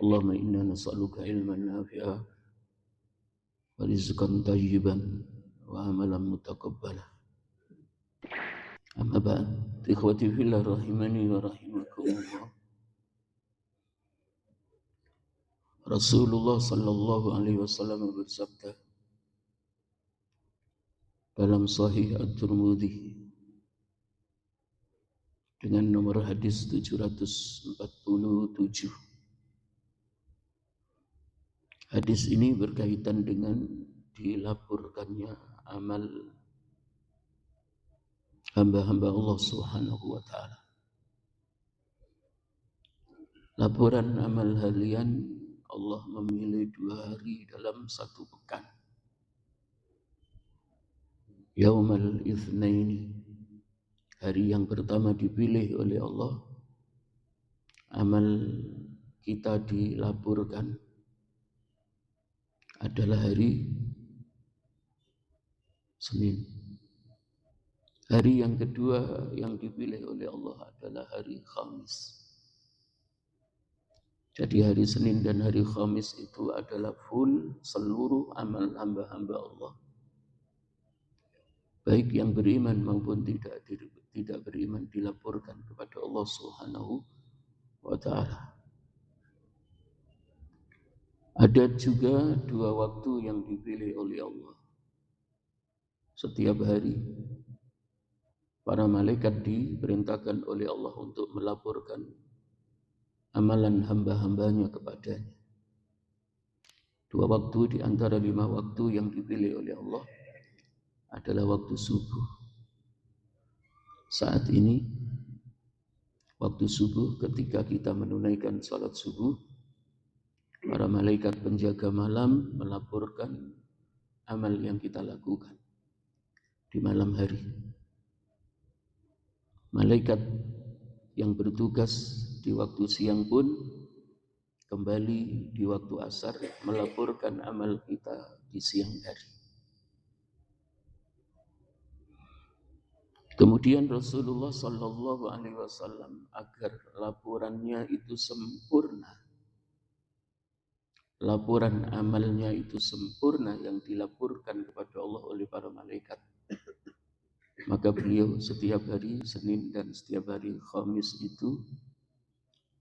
Allahumma inna nas'aluka ilman nafi'a wa rizqan tayyiban wa amalan mutaqabbala. Amma ba'd, ikhwati fillah rahimani wa rahimakumullah. Rasulullah sallallahu alaihi wasallam bersabda dalam Sahih At-Tirmidzi dengan nomor hadis 747. Hadis ini berkaitan dengan dilaporkannya amal hamba-hamba Allah Subhanahu wa taala. Laporan amal harian Allah memilih 2 hari dalam 1 pekan. Yaumal Itsnaini, hari yang pertama dipilih oleh Allah, amal kita dilaporkan adalah hari Senin. Hari yang kedua yang dipilih oleh Allah adalah hari Khamis. Jadi hari Senin dan hari Khamis itu adalah full seluruh amal hamba-hamba Allah, baik yang beriman maupun tidak beriman, dilaporkan kepada Allah Subhanahu wa taala. Ada juga 2 waktu yang dipilih oleh Allah. Setiap hari para malaikat diperintahkan oleh Allah untuk melaporkan amalan hamba-hambanya kepadanya. 2 waktu di antara 5 waktu yang dipilih oleh Allah adalah waktu subuh. Saat ini waktu subuh, ketika kita menunaikan salat subuh, para malaikat penjaga malam melaporkan amal yang kita lakukan di malam hari. Malaikat yang bertugas di waktu siang pun kembali di waktu asar melaporkan amal kita di siang hari. Kemudian Rasulullah sallallahu alaihi wasallam, agar laporannya itu sempurna, laporan amalnya itu sempurna yang dilaporkan kepada Allah oleh para malaikat, maka beliau setiap hari Senin dan setiap hari Khamis itu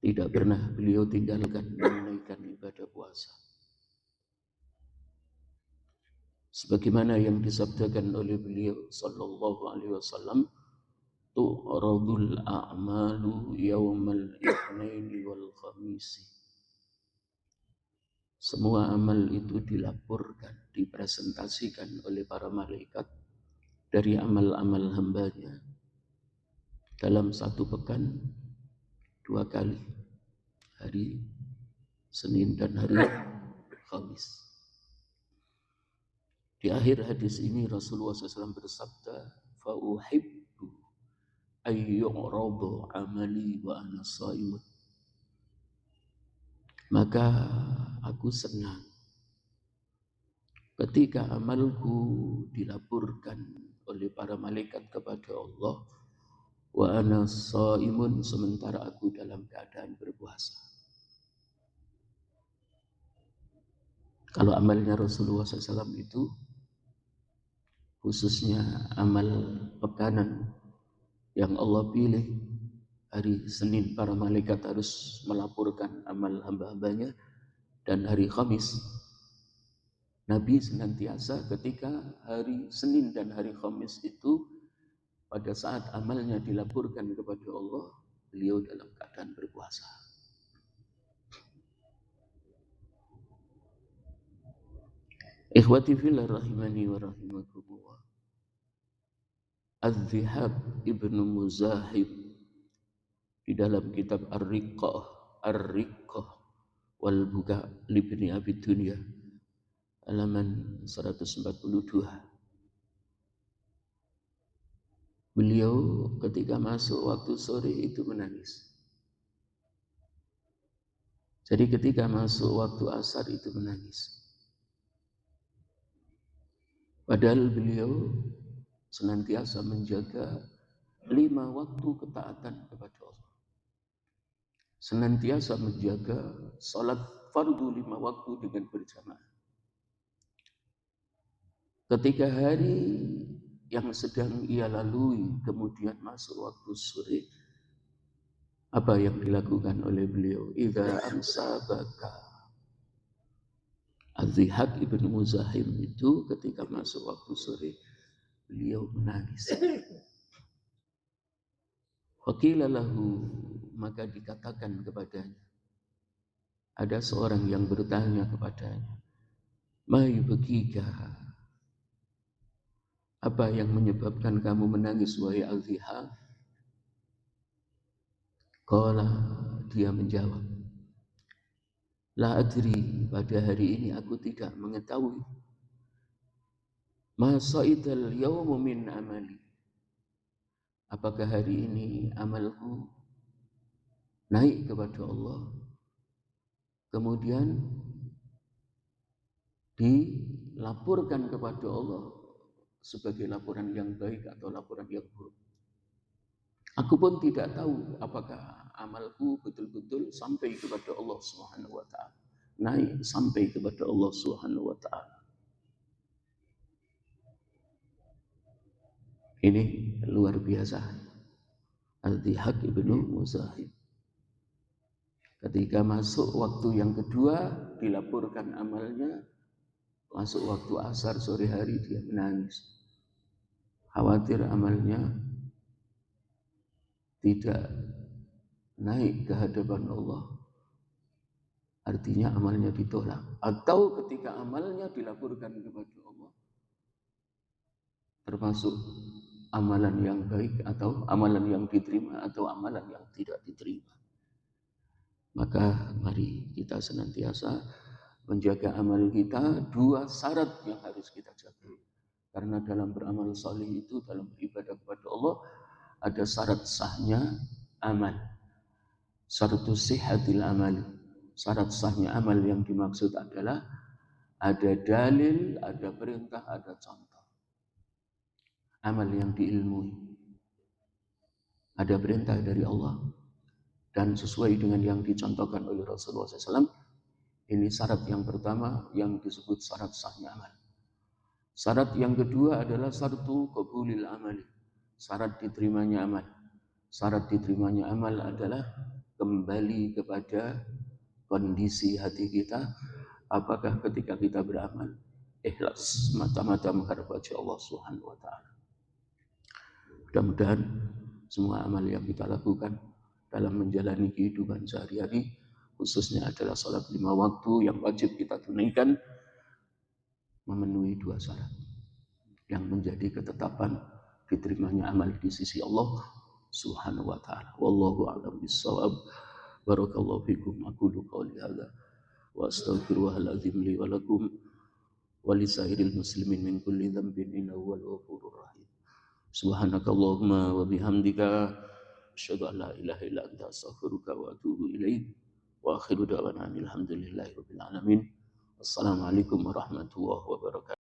tidak pernah beliau tinggalkan menunaikan ibadah puasa. Sebagaimana yang disabdakan oleh beliau sallallahu alaihi wasallam, tu'radul a'malu yaumal itsnaini wal khamisi. Semua amal itu dilaporkan, dipresentasikan oleh para malaikat dari amal-amal hambanya dalam 1 pekan 2 kali, hari Senin dan hari Khamis. Di akhir hadis ini Rasulullah SAW bersabda, fa'uhibbu ayyu'radu amali wa ana shaimun. Maka aku senang ketika amalku dilaporkan oleh para malaikat kepada Allah, wa ana shaimun, sementara aku dalam keadaan berpuasa. Kalau amalnya Rasulullah SAW itu, khususnya amal pekanan yang Allah pilih, hari Senin para malaikat harus melaporkan amal hamba-hambanya, dan hari Khamis Nabi senantiasa ketika hari Senin dan hari Khamis itu, pada saat amalnya dilaporkan kepada Allah, beliau dalam keadaan berpuasa. Ikhwati fillah rahimani wa rahimakumullah. Az-Zihab Ibnu Muzahib di dalam kitab Ar-Riqqah wal Buka libni Abi Dunya halaman 142. Beliau ketika masuk waktu sore itu menangis. Jadi ketika masuk waktu asar itu menangis. Padahal beliau senantiasa menjaga 5 waktu ketaatan kepada Allah. senantiasa menjaga salat fardu 5 waktu dengan berjamaah. Ketika hari yang sedang ia lalui kemudian masuk waktu sore, apa yang dilakukan oleh beliau? Idza amsa baka. Az-Zihak ibn Muzahim itu ketika masuk waktu sore, beliau menangis. Faqila lahu, maka dikatakan kepadanya, ada seorang yang bertanya kepadanya, ma yubkika, apa yang menyebabkan kamu menangis wahai Az-Zihak? Qala, dia menjawab, la adri, pada hari ini aku tidak mengetahui, ma sa'idal yawmu min amali, apakah hari ini amalku naik kepada Allah, kemudian dilaporkan kepada Allah sebagai laporan yang baik atau laporan yang buruk. Aku pun tidak tahu apakah amalku betul-betul sampai kepada Allah Subhanahu wa taala, naik sampai kepada Allah Subhanahu wa taala. Ini luar biasa. Al-Dhihak ibnu Muzahim. Ketika masuk waktu yang kedua, dilaporkan amalnya, masuk waktu asar sore hari dia menangis. Khawatir amalnya tidak naik ke hadapan Allah. Artinya amalnya ditolak. Atau ketika amalnya dilaporkan kepada Allah, termasuk amalan yang baik atau amalan yang diterima atau amalan yang tidak diterima. Maka mari kita senantiasa menjaga amal kita. Dua syarat yang harus kita jaga. Karena dalam beramal saleh itu, dalam beribadah kepada Allah, ada syarat sahnya amal. Syaratu sihhatil amal. Syarat sahnya amal yang dimaksud adalah ada dalil, ada perintah, ada contoh. Amal yang diilmui. Ada perintah dari Allah dan sesuai dengan yang dicontohkan oleh Rasulullah SAW. Ini syarat yang pertama yang disebut syarat sahnya amal. Syarat yang kedua adalah syaratu qabulil amali. Syarat diterimanya amal. Syarat diterimanya amal adalah kembali kepada kondisi hati kita. Apakah ketika kita beramal ikhlas mata-mata mengharap wajah Allah Subhanahu wa taala. Mudah-mudahan semua amal yang kita lakukan dalam menjalani kehidupan sehari-hari, khususnya adalah salat 5 waktu yang wajib kita tunaikan, memenuhi 2 syarat yang menjadi ketetapan diterimanya amal di sisi Allah Subhanahu wa taala. Wallahu a'lam bissawab. Barakallahu fikum. Aqulu qouli hadza wa astaghfirullahal azim li wa lakum wa lisairil muslimin min kulli dhanbin innahu huwal ghafurur rahim. Subhanakallahumma wa bihamdika asyhadu an la ilaha illa anta astaghfiruka wa atubu ilaik. Wa akhiru da'wana alhamdulillahi rabbil alamin. Assalamualaikum warahmatullahi wabarakatuh.